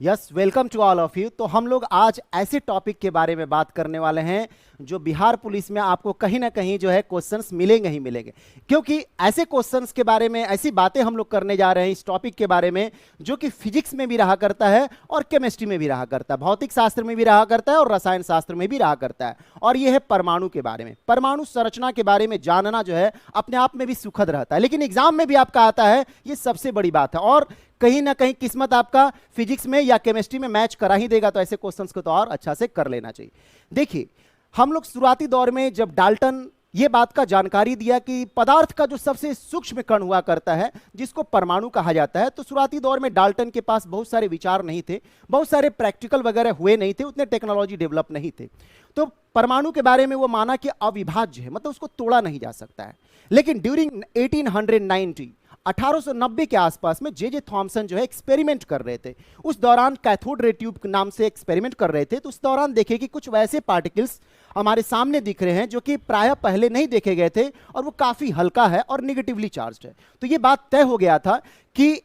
Yes, welcome to all of you. तो हम लोग आज ऐसे टॉपिक के बारे में बात करने वाले हैं जो बिहार पुलिस में आपको कहीं ना कहीं जो है क्वेश्चंस मिलेंगे ही मिलेंगे, क्योंकि ऐसे क्वेश्चंस के बारे में ऐसी बातें हम लोग करने जा रहे हैं इस टॉपिक के बारे में जो कि फिजिक्स में भी रहा करता है और केमिस्ट्री में भी रहा करता है, भौतिक शास्त्र में भी रहा करता है और रसायन शास्त्र में भी रहा करता है। और यह है परमाणु के बारे में। परमाणु संरचना के बारे में जानना जो है अपने आप में भी सुखद रहता है, लेकिन एग्जाम में भी आपका आता है, ये सबसे बड़ी बात है। और कहीं ना कहीं किस्मत आपका फिजिक्स में या केमिस्ट्री में मैच करा ही देगा, तो ऐसे क्वेश्चंस को तो और अच्छा से कर लेना चाहिए। देखिए, हम लोग शुरुआती दौर में जब डाल्टन ये बात का जानकारी दिया कि पदार्थ का जो सबसे सूक्ष्म कण हुआ करता है जिसको परमाणु कहा जाता है, तो शुरुआती दौर में डाल्टन के पास बहुत सारे विचार नहीं थे, बहुत सारे प्रैक्टिकल वगैरह हुए नहीं थे, उतने टेक्नोलॉजी डेवलप नहीं थे। तो परमाणु के बारे में वो माना कि अविभाज्य है, मतलब उसको तोड़ा नहीं जा सकता है। लेकिन ड्यूरिंग 1890 के आसपास में जे थॉमसन जो है एक्सपेरिमेंट कर रहे थे। उस दौरान कैथोड रे ट्यूब के नाम से एक्सपेरिमेंट कर रहे थे। तो उस दौरान देखे कि कुछ वैसे पार्टिकल्स हमारे सामने दिख रहे हैं जो कि प्रायः पहले नहीं देखे गए थे, और वो काफी हल्का है और निगेटिवली चार्ज्ड है। तो ये बात तय हो गया था कि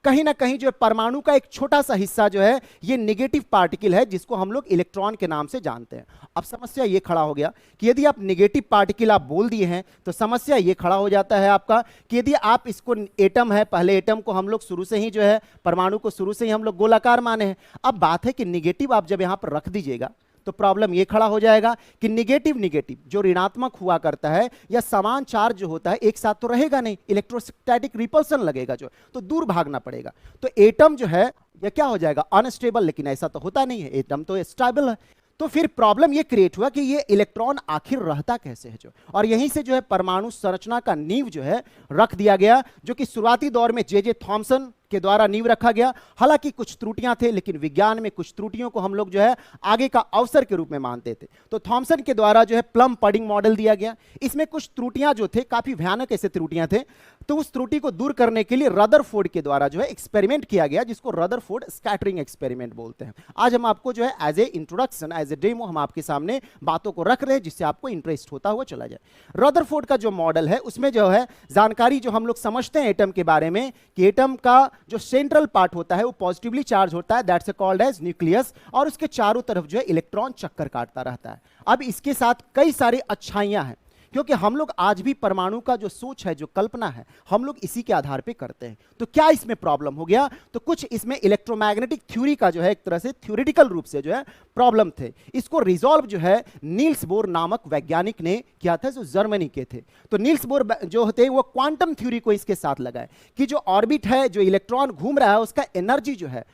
कहीं ना कहीं जो परमाणु का एक छोटा सा हिस्सा जो है ये नेगेटिव पार्टिकल है, जिसको हम लोग इलेक्ट्रॉन के नाम से जानते हैं। अब समस्या ये खड़ा हो गया कि यदि आप नेगेटिव पार्टिकल आप बोल दिए हैं, तो समस्या ये खड़ा हो जाता है आपका कि यदि आप इसको एटम है, पहले एटम को हम लोग शुरू से ही जो है परमाणु को शुरू से ही हम लोग गोलाकार माने हैं। अब बात है कि नेगेटिव आप जब यहां पर रख दीजिएगा तो प्रॉब्लम ये खड़ा हो जाएगा कि निगेटिव निगेटिव जो ऋणात्मक हुआ करता है या समान चार्ज जो होता है एक साथ तो रहेगा नहीं, इलेक्ट्रोस्टैटिक रिपल्सन लगेगा जो, तो दूर भागना पड़ेगा। तो एटम जो है यह क्या हो जाएगा, अनस्टेबल। लेकिन ऐसा तो होता नहीं है, एटम तो स्टेबल है। तो फिर प्रॉब्लम ये क्रिएट हुआ कि ये इलेक्ट्रॉन आखिर रहता कैसे है जो, और यहीं से जो है परमाणु संरचना का नींव जो है रख दिया गया, जो कि शुरुआती दौर में जे थॉमसन के द्वारा नींव रखा गया। हालांकि कुछ त्रुटियां थे, लेकिन विज्ञान में कुछ त्रुटियों को हम लोग जो है आगे का अवसर के रूप में मानते थे। तो थॉमसन के द्वारा जो है प्लम पडिंग मॉडल दिया गया। इसमें कुछ त्रुटियां जो थे, काफी भयानक ऐसे त्रुटियां थे, तो उस त्रुटि को दूर करने के लिए रदरफोर्ड के द्वारा जो है एक्सपेरिमेंट किया गया, जिसको रदरफोर्ड स्कैटरिंग एक्सपेरिमेंट बोलते हैं। आज हम आपको जो है as a introduction, as a demo हम आपके सामने बातों को रख रहे हैं, जिससे आपको इंटरेस्ट होता हुआ चला जाए। रदरफोर्ड का जो मॉडल है उसमें जो है जानकारी जो हम लोग समझते हैं एटम के बारे में, कि एटम का जो सेंट्रल पार्ट होता है वो पॉजिटिवली चार्ज होता है, दैट्स कॉल्ड एज न्यूक्लियस, और उसके चारों तरफ जो है इलेक्ट्रॉन चक्कर काटता रहता है। अब इसके साथ कई सारी अच्छाइयां हैं, क्योंकि हम लोग आज भी परमाणु का जो सोच है, जो कल्पना है, हम लोग इसी के आधार पे करते हैं। तो क्या इसमें प्रॉब्लम हो गया, तो कुछ इसमें इलेक्ट्रोमैग्नेटिक थ्योरी का जो है एक तरह से थ्योरेटिकल रूप से जो है प्रॉब्लम थे। इसको रिजॉल्व जो है नील्स बोर नामक वैज्ञानिक ने किया था, जो जर्मनी के थे। तो नील्स बोर जो थे वो क्वांटम थ्योरी को इसके साथ लगाए कि जो ऑर्बिट है, जो इलेक्ट्रॉन घूम रहा है, उसका एनर्जी जो है